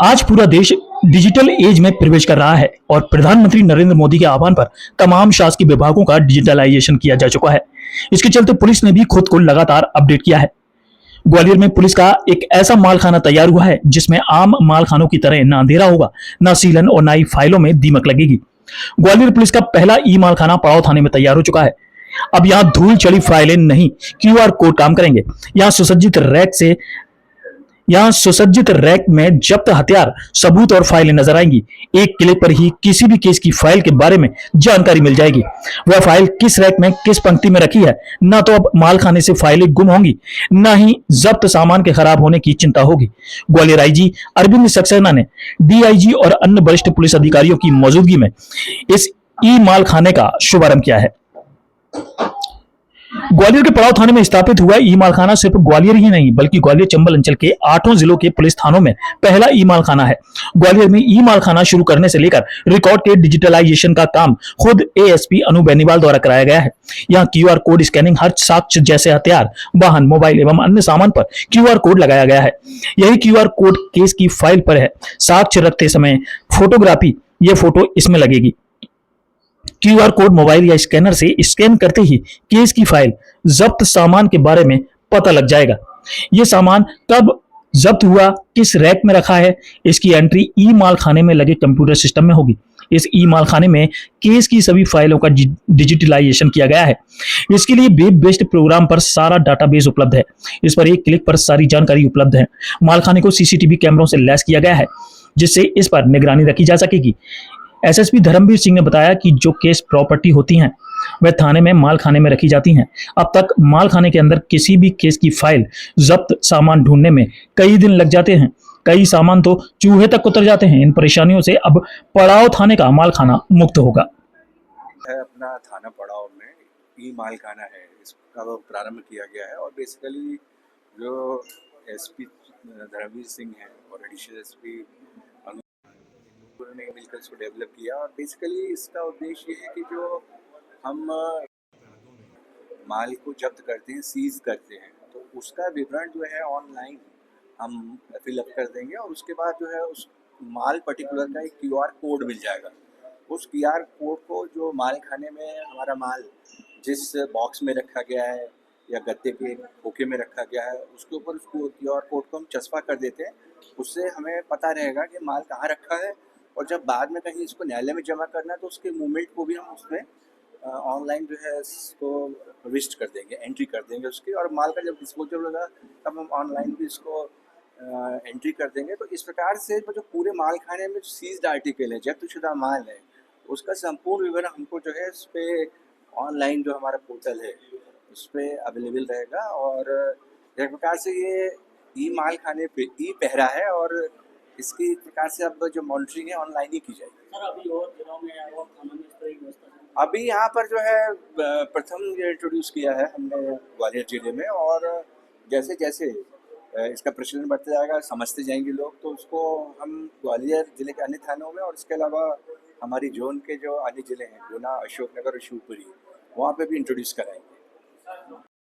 आज पूरा देश डिजिटल एज में प्रवेश कर रहा है और प्रधानमंत्री नरेंद्र मोदी के आह्वान पर तमाम शासकीय विभागों का डिजिटलाइजेशन किया जा चुका है। इसके चलते पुलिस ने भी खुद को लगातार अपडेट किया है। ग्वालियर में पुलिस का एक ऐसा मालखाना तैयार हुआ है जिसमें आम मालखानों की तरह ना अंधेरा होगा, ना सीलन और ना ही फाइलों में दीमक लगेगी। ग्वालियर पुलिस का पहला ई मालखाना पड़ाव थाने में तैयार हो चुका है। अब यहाँ धूल चढ़ी फाइलें नहीं, क्यूआर कोड काम करेंगे। यहाँ सुसज्जित रैक में जब्त हथियार, सबूत और फाइलें नजर आएंगी। एक क्लिक पर ही किसी भी केस की फाइल के बारे में जानकारी मिल जाएगी। वह फाइल किस रैक में किस पंक्ति में रखी है। न तो अब मालखाने से फाइलें गुम होंगी, न ही जब्त सामान के खराब होने की चिंता होगी। ग्वालियर आईजी अरविंद सक्सेना ने डीआईजी और अन्य वरिष्ठ पुलिस अधिकारियों की मौजूदगी में इस ई मालखाने का शुभारंभ किया है। ग्वालियर के पड़ाव थाने में स्थापित हुआ ई मालखाना सिर्फ ग्वालियर ही नहीं बल्कि ग्वालियर चंबल अंचल के 8 जिलों के पुलिस थानों में पहला ई मालखाना है। ग्वालियर में ई मालखाना शुरू करने से लेकर रिकॉर्ड के डिजिटलाइजेशन का काम खुद एएसपी अनु बेनीवाल द्वारा कराया गया है। यहाँ क्यूआर कोड स्कैनिंग, हर साक्ष्य जैसे हथियार, वाहन, मोबाइल एवं अन्य सामान पर क्यूआर कोड लगाया गया है। यही क्यूआर कोड केस की फाइल पर है। साक्ष्य रखते समय फोटोग्राफी, ये फोटो इसमें लगेगी। क्यूआर कोड मोबाइल या स्कैनर से स्कैन करते ही केस की फाइल, जब्त सामान के बारे में पता लग जाएगा। यह सामान कब जब्त हुआ, किस रैक में रखा है, इसकी एंट्री ई मालखाने में लगे कंप्यूटर सिस्टम में होगी। इस ई मालखाने में केस की सभी फाइलों का डिजिटलाइजेशन किया गया है। इसके लिए वेब बेस्ड प्रोग्राम पर सारा डाटाबेस उपलब्ध है। इस पर एक क्लिक पर सारी जानकारी उपलब्ध है। मालखाने को सीसीटीवी कैमरों से लैस किया गया है जिससे इस पर निगरानी रखी जा सकेगी। एसएसपी धर्मवीर सिंह ने बताया कि जो केस प्रॉपर्टी होती हैं वह थाने में मालखाने में रखी जाती हैं। अब तक मालखाने के अंदर किसी भी केस की फाइल, जब्त सामान ढूंढने में कई दिन लग जाते हैं। कई सामान तो चूहे तक उतर जाते हैं। इन परेशानियों से अब पड़ाव थाने का मालखाना मुक्त होगा। अपना थाना पड़ाव में ई मालखाना है, इसका प्रारंभ किया गया है और बेसिकली जो एसपी धर्मवीर सिंह है और एडिशनल एसपी ने मिलकर इसको डेवलप किया। और बेसिकली इसका उद्देश्य ये है कि जो हम माल को जब्त करते हैं, सीज करते हैं, तो उसका विवरण जो है ऑनलाइन हम फिलअप कर देंगे और उसके बाद जो है उस माल पर्टिकुलर का एक क्यूआर कोड मिल जाएगा। उस क्यूआर कोड को जो माल खाने में हमारा माल जिस बॉक्स में रखा गया है या गत्ते के खोखे में रखा गया है, उसके ऊपर उस क्यूआर कोड को हम चस्पा कर देते हैं। उससे हमें पता रहेगा कि माल कहाँ रखा है और जब बाद में कहीं इसको न्यायालय में जमा करना है तो उसके मूवमेंट को भी हम उसमें ऑनलाइन जो है इसको प्रविष्ट कर देंगे, एंट्री कर देंगे उसकी। और माल का जब डिस्पोजल होगा तब हम ऑनलाइन भी इसको एंट्री कर देंगे। तो इस प्रकार से जो पूरे माल खाने में सीज्ड आर्टिकल है, जब्तशुदा माल है, उसका संपूर्ण विवरण हमको जो है इस पर ऑनलाइन जो हमारा पोर्टल है उस पर अवेलेबल रहेगा। और एक प्रकार से ये ई माल खाने पे ई पहरा है और इसकी प्रकार से अब जो मॉनिटरिंग है ऑनलाइन ही की जाएगी। सर, अभी और जिलों में और थानों में इस तरह की व्यवस्था है? अभी यहाँ पर जो है प्रथम ये इंट्रोड्यूस किया है हमने ग्वालियर जिले में और जैसे जैसे इसका प्रचलन बढ़ता जाएगा, समझते जाएंगे लोग, तो उसको हम ग्वालियर जिले के अन्य थानों में और इसके अलावा हमारी जोन के जो अन्य जिले हैं, गुना, अशोकनगर और शिवपुरी, वहाँ पे भी इंट्रोड्यूस कराएंगे।